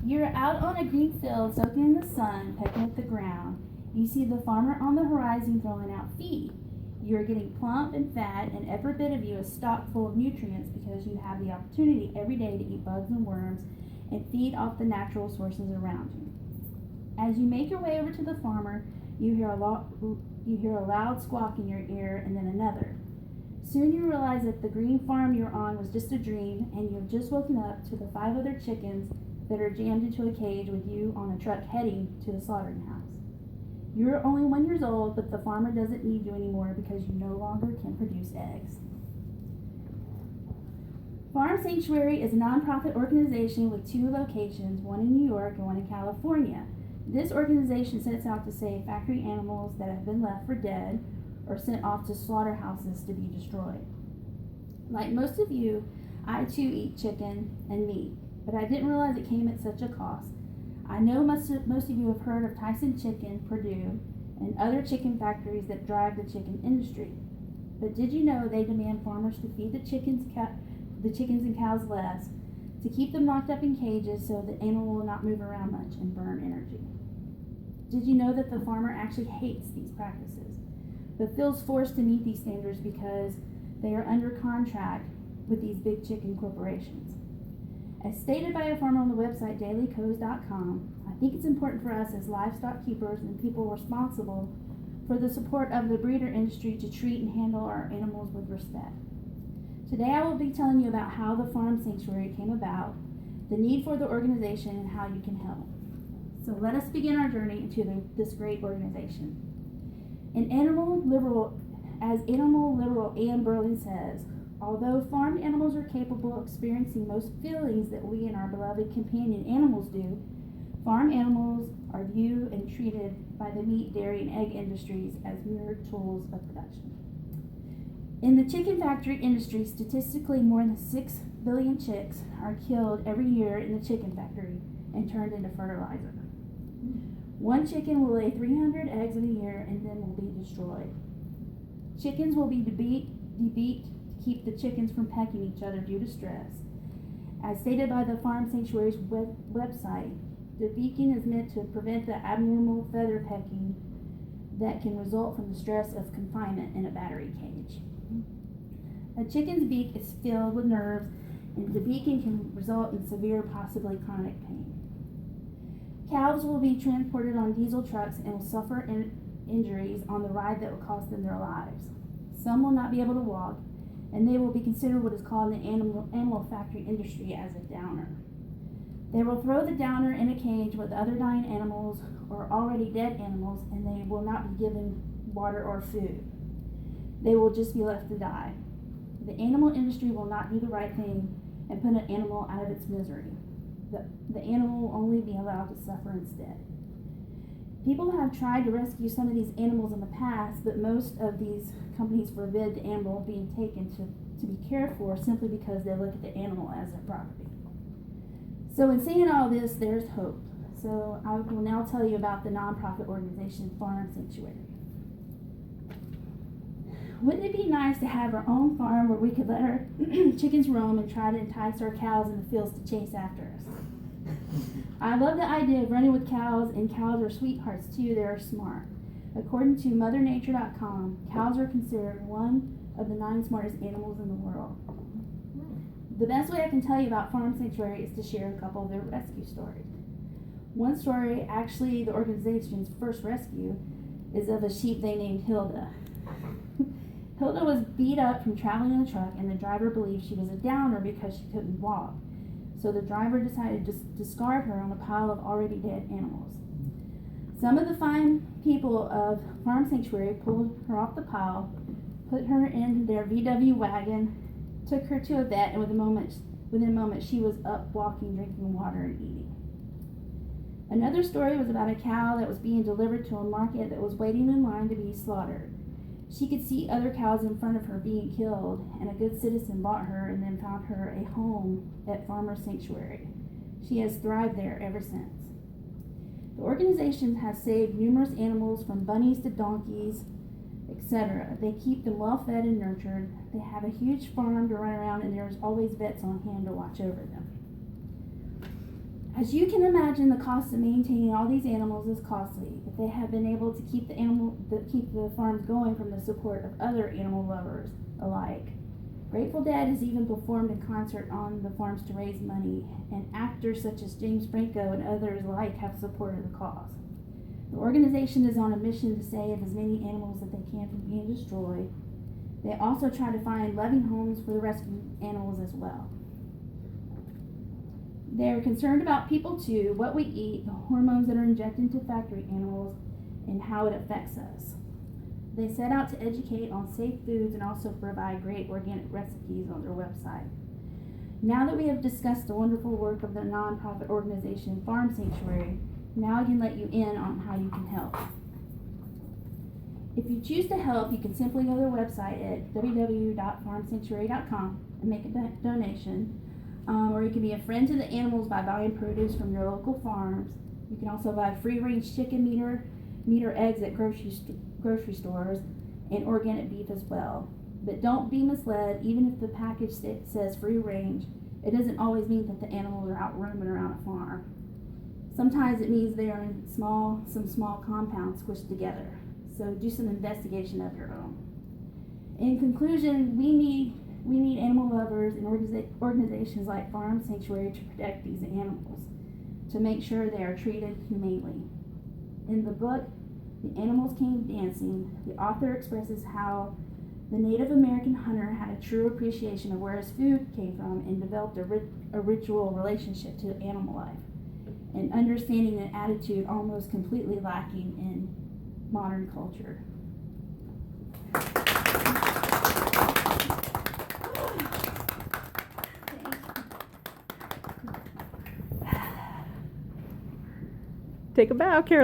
You're out on a green field soaking in the sun, pecking at the ground. You see the farmer on the horizon throwing out feed. You're getting plump and fat, and every bit of you is stocked full of nutrients because you have the opportunity every day to eat bugs and worms and feed off the natural sources around you. As you make your way over to the farmer, you hear a loud squawk in your ear and then another. Soon you realize that the green farm you're on was just a dream, and you have just woken up to the 5 other chickens that are jammed into a cage with you on a truck heading to the slaughtering house. You're only 1 year old, but the farmer doesn't need you anymore because you no longer can produce eggs. Farm Sanctuary is a nonprofit organization with 2 locations, one in New York and one in California. This organization sets out to save factory animals that have been left for dead or sent off to slaughterhouses to be destroyed. Like most of you, I too eat chicken and meat, but I didn't realize it came at such a cost. I know most of you have heard of Tyson Chicken, Purdue, and other chicken factories that drive the chicken industry. But did you know they demand farmers to feed the chickens and cows less, to keep them locked up in cages so the animal will not move around much and burn energy? Did you know that the farmer actually hates these practices, but feels forced to meet these standards because they are under contract with these big chicken corporations? As stated by a farmer on the website dailycows.com, I think it's important for us as livestock keepers and people responsible for the support of the breeder industry to treat and handle our animals with respect. Today I will be telling you about how the Farm Sanctuary came about, the need for the organization, and how you can help. So let us begin our journey into this great organization. As animal liberal Anne Berlin says, although farmed animals are capable of experiencing most feelings that we and our beloved companion animals do, farm animals are viewed and treated by the meat, dairy, and egg industries as mere tools of production. In the chicken factory industry, statistically more than 6 billion chicks are killed every year in the chicken factory and turned into fertilizer. One chicken will lay 300 eggs in a year and then will be destroyed. Chickens will be debeaked to keep the chickens from pecking each other due to stress. As stated by the Farm Sanctuary's website, debeaking is meant to prevent the abnormal feather pecking that can result from the stress of confinement in a battery cage. A chicken's beak is filled with nerves, and debeaking can result in severe, possibly chronic pain. Calves will be transported on diesel trucks and will suffer injuries on the ride that will cost them their lives. Some will not be able to walk, and they will be considered what is called in the animal factory industry as a downer. They will throw the downer in a cage with other dying animals or already dead animals, and they will not be given water or food. They will just be left to die. The animal industry will not do the right thing and put an animal out of its misery. The animal will only be allowed to suffer instead. People have tried to rescue some of these animals in the past, but most of these companies forbid the animal being taken to be cared for simply because they look at the animal as their property. So in saying all this, there's hope. So I will now tell you about the nonprofit organization Farm Sanctuary. Wouldn't it be nice to have our own farm where we could let our chickens roam and try to entice our cows in the fields to chase after us? I love the idea of running with cows, and cows are sweethearts too. They're smart. According to MotherNature.com, cows are considered one of the 9 smartest animals in the world. The best way I can tell you about Farm Sanctuary is to share a couple of their rescue stories. One story, actually the organization's first rescue, is of a sheep they named Hilda. Hilda was beat up from traveling in a truck, and the driver believed she was a downer because she couldn't walk. So the driver decided to discard her on a pile of already dead animals. Some of the fine people of Farm Sanctuary pulled her off the pile, put her in their VW wagon, took her to a vet, and within a moment she was up, walking, drinking water, and eating. Another story was about a cow that was being delivered to a market that was waiting in line to be slaughtered. She could see other cows in front of her being killed, and a good citizen bought her and then found her a home at Farmer Sanctuary. She has thrived there ever since. The organization has saved numerous animals from bunnies to donkeys, etc. They keep them well fed and nurtured. They have a huge farm to run around, and there's always vets on hand to watch over them. As you can imagine, the cost of maintaining all these animals is costly, but they have been able to keep the farms going from the support of other animal lovers alike. Grateful Dead has even performed in concert on the farms to raise money, and actors such as James Franco and others alike have supported the cause. The organization is on a mission to save as many animals as they can from being destroyed. They also try to find loving homes for the rescued animals as well. They are concerned about people too, what we eat, the hormones that are injected into factory animals, and how it affects us. They set out to educate on safe foods and also provide great organic recipes on their website. Now that we have discussed the wonderful work of the nonprofit organization Farm Sanctuary, now I can let you in on how you can help. If you choose to help, you can simply go to their website at www.farmsanctuary.com and make a donation. Or you can be a friend to the animals by buying produce from your local farms. You can also buy free-range chicken, meat or eggs at grocery stores, and organic beef as well. But don't be misled. Even if the package says free-range, it doesn't always mean that the animals are out roaming around a farm. Sometimes it means they are in some small compounds squished together. So do some investigation of your own. In conclusion, we need animal lovers and organizations like Farm Sanctuary to protect these animals, to make sure they are treated humanely. In the book, The Animals Came Dancing, the author expresses how the Native American hunter had a true appreciation of where his food came from and developed a ritual relationship to animal life, and understanding an attitude almost completely lacking in modern culture. Take a bow, Carolyn.